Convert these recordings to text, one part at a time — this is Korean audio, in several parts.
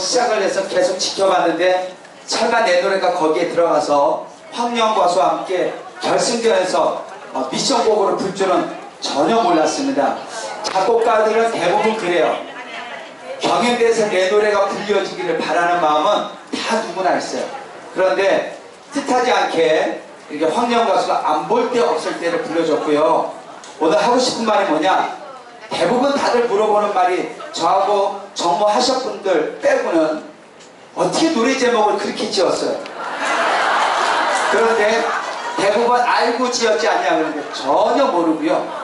시작을 해서 계속 지켜봤는데 설마 내 노래가 거기에 들어가서 황영 가수와 함께 결승전에서 미션곡으로 불 줄은 전혀 몰랐습니다. 작곡가들은 대부분 그래요. 경연대에서 내 노래가 불려지기를 바라는 마음은 다 누구나 있어요. 그런데 뜻하지 않게 이렇게 황영 가수가 안 볼 때 없을 때를 불러줬고요. 오늘 하고 싶은 말이 뭐냐, 대부분 다들 물어보는 말이 저하고 정모하셨 분들 빼고는 어떻게 노래 제목을 그렇게 지었어요? 그런데 대부분 알고 지었지 않냐 그러는데 전혀 모르고요.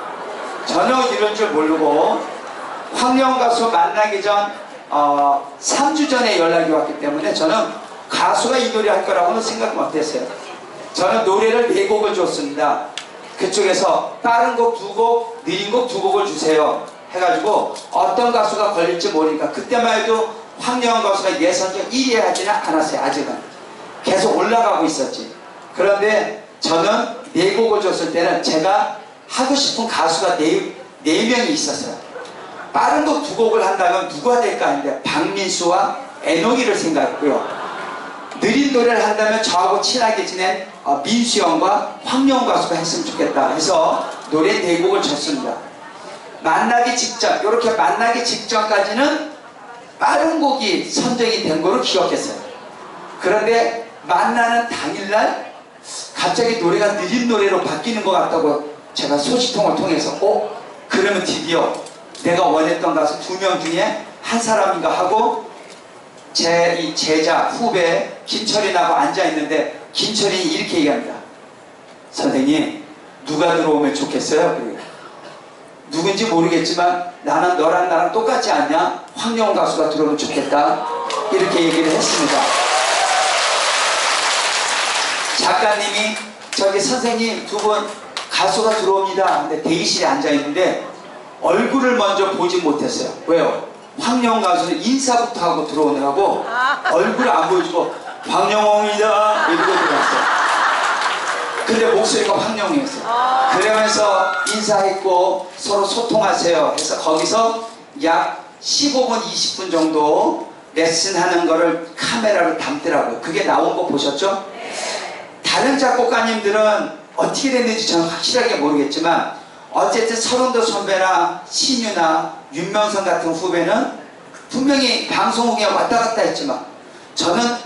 전혀 이런 줄 모르고 황영 가수 만나기 전 3주 전에 연락이 왔기 때문에 저는 가수가 이 노래 할 거라고는 생각 못했어요. 저는 노래를 4곡을 줬습니다. 그쪽에서 빠른 곡 2곡, 느린 곡 2곡을 주세요 해가지고 어떤 가수가 걸릴지 모르니까 그때만 해도 황영 가수가 예선전 1위 하지는 않았어요. 아직은 계속 올라가고 있었지. 그런데 저는 4곡을 줬을 때는 제가 하고 싶은 가수가 4명이 있었어요. 빠른 곡 2곡을 한다면 누가 될까 했는데 박민수와 애녹이를 생각했고요. 느린 노래를 한다면 저하고 친하게 지낸 민수 형과 황영 가수가 했으면 좋겠다 해서 노래 4곡을 줬습니다. 만나기 직전, 이렇게 만나기 직전까지는 빠른 곡이 선정이 된 거로 기억했어요. 그런데 만나는 당일날 갑자기 노래가 느린 노래로 바뀌는 것 같다고 제가 소식통을 통해서 그러면 드디어 내가 원했던 가수 2명 중에 한 사람인가 하고 제 이 제자 후배 김철인하고 앉아있는데 김철인이 이렇게 얘기합니다. 선생님 누가 들어오면 좋겠어요? 그리고 누군지 모르겠지만 나는 너랑 나랑 똑같지 않냐? 황영 가수가 들어오면 좋겠다 이렇게 얘기를 했습니다. 작가님이 저기 선생님 2분 가수가 들어옵니다. 근데 대기실에 앉아있는데 얼굴을 먼저 보지 못했어요. 왜요? 황영 가수는 인사부터 하고 들어오느라고 얼굴을 안 보여주고 황영홍이다 이러고 들어왔어요. 근데 목소리가 황영이었어요. 그러면서 인사했고 서로 소통하세요 해서 거기서 약 15분 20분 정도 레슨하는 거를 카메라로 담더라고요. 그게 나온 거 보셨죠? 다른 작곡가님들은 어떻게 됐는지 저는 확실하게 모르겠지만 어쨌든 서른도 선배나 신유나 윤명선 같은 후배는 분명히 방송국에 왔다 갔다 했지만 저는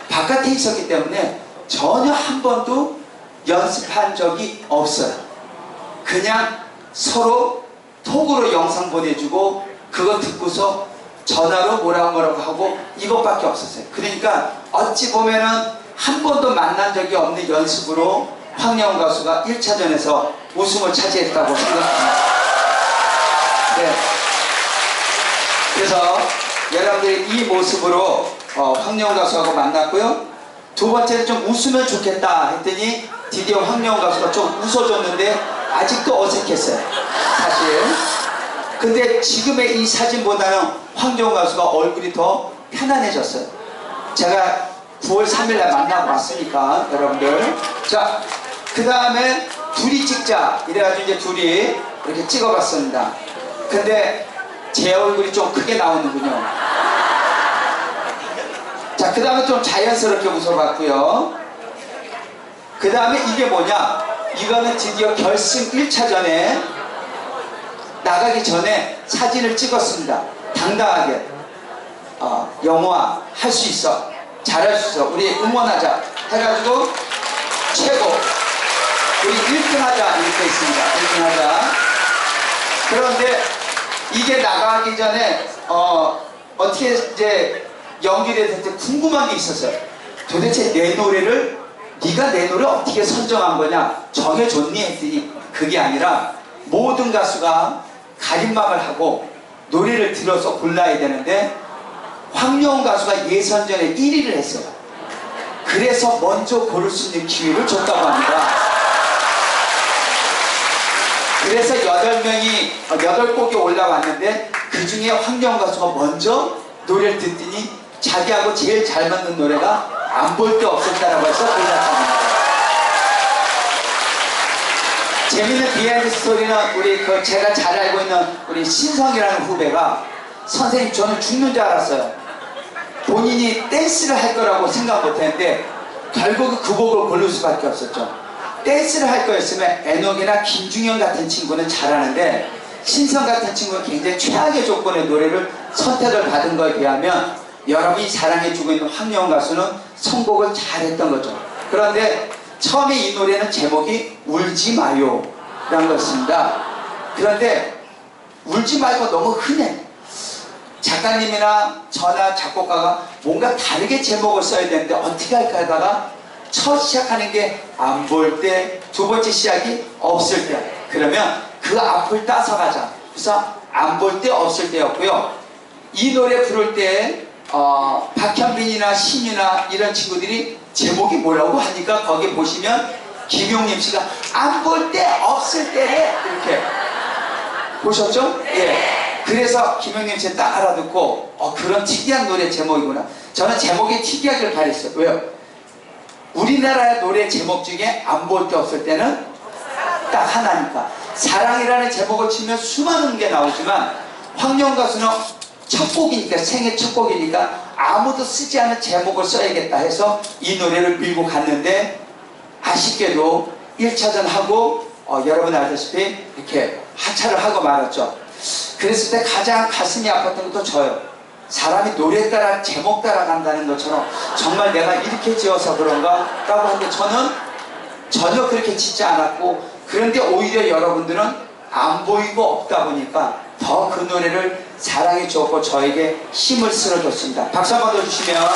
바깥에 있었기 때문에 전혀 한 번도 연습한 적이 없어요. 그냥 서로 톡으로 영상 보내주고 그거 듣고서 전화로 뭐라고 하고 이것밖에 없었어요. 그러니까 어찌 보면은 한 번도 만난 적이 없는 연습으로 황영 가수가 1차전에서 우승을 차지했다고 생각합니다. 네. 그래서 여러분들이 이 모습으로 황영 가수하고 만났고요. 2번째는 좀 웃으면 좋겠다 했더니 드디어 황영 가수가 좀 웃어줬는데 아직도 어색했어요. 사실. 근데 지금의 이 사진보다는 황영 가수가 얼굴이 더 편안해졌어요. 제가 9월 3일날 만나고 왔으니까 여러분들. 자, 그 다음에 둘이 찍자 이래가지고 이제 둘이 이렇게 찍어봤습니다. 근데 제 얼굴이 좀 크게 나오는군요. 자, 그 다음에 좀 자연스럽게 웃어봤고요. 그 다음에 이게 뭐냐, 이거는 드디어 결승 1차전에 나가기 전에 사진을 찍었습니다. 당당하게 영호아 할 수 있어, 잘할 수 있어, 우리 응원하자 해가지고 최고, 우리 1등 하자 이렇게 있습니다. 1등 하자. 그런데 이게 나가기 전에 어떻게 이제 연기를 했을 때 궁금한 게 있었어요. 도대체 내 노래를 네가 내 노래 어떻게 선정한 거냐, 정해줬니 했더니 그게 아니라 모든 가수가 가림막을 하고 노래를 들어서 골라야 되는데 황영 가수가 예선전에 1위를 했어요. 그래서 먼저 고를 수 있는 기회를 줬다고 합니다. 그래서 8곡이 올라왔는데 그 중에 황영 가수가 먼저 노래를 듣더니 자기하고 제일 잘 맞는 노래가 안 볼 데 없었다라고 해서 골랐답니다. 재밌는 비하인드 스토리는 우리 제가 잘 알고 있는 우리 신성이라는 후배가 선생님 저는 죽는 줄 알았어요. 본인이 댄스를 할 거라고 생각 못 했는데 결국 그 곡을 고를 수밖에 없었죠. 댄스를 할 거였으면 애녹이나 김중현 같은 친구는 잘하는데 신성 같은 친구는 굉장히 최악의 조건의 노래를 선택을 받은 거에 비하면 여러분이 사랑해주고 있는 황영원 가수는 선곡을 잘했던 거죠. 그런데 처음에 이 노래는 제목이 울지 마요 라는 것입니다. 그런데 울지 말고 너무 흔해. 작가님이나 저나 작곡가가 뭔가 다르게 제목을 써야 되는데 어떻게 할까 하다가 첫 시작하는 게 안 볼 때, 두 번째 시작이 없을 때. 그러면 그 앞을 따서 가자. 그래서 안 볼 때 없을 때였고요. 이 노래 부를 때 박현빈이나 신유나 이런 친구들이 제목이 뭐라고 하니까 거기 보시면 김용림 씨가 안 볼 때 없을 때래 이렇게 보셨죠? 예. 그래서 김용림 씨 딱 알아듣고 그런 특이한 노래 제목이구나. 저는 제목이 특이하길 바랬어요. 왜요? 우리나라의 노래 제목 중에 안 볼 때 없을 때는 딱 하나니까. 사랑이라는 제목을 치면 수많은 게 나오지만 황영원 가수는 첫 곡이니까, 생애 첫 곡이니까 아무도 쓰지 않은 제목을 써야겠다 해서 이 노래를 밀고 갔는데 아쉽게도 1차전 하고 여러분 알다시피 이렇게 하차를 하고 말았죠. 그랬을 때 가장 가슴이 아팠던 것도 저요. 사람이 노래 따라 제목 따라 간다는 것처럼 정말 내가 이렇게 지어서 그런가 라고 하는데 저는 전혀 그렇게 짓지 않았고, 그런데 오히려 여러분들은 안 보이고 없다 보니까 더 그 노래를 사랑해 주었고 저에게 힘을 실어줬습니다. 박수 한번 더 주시면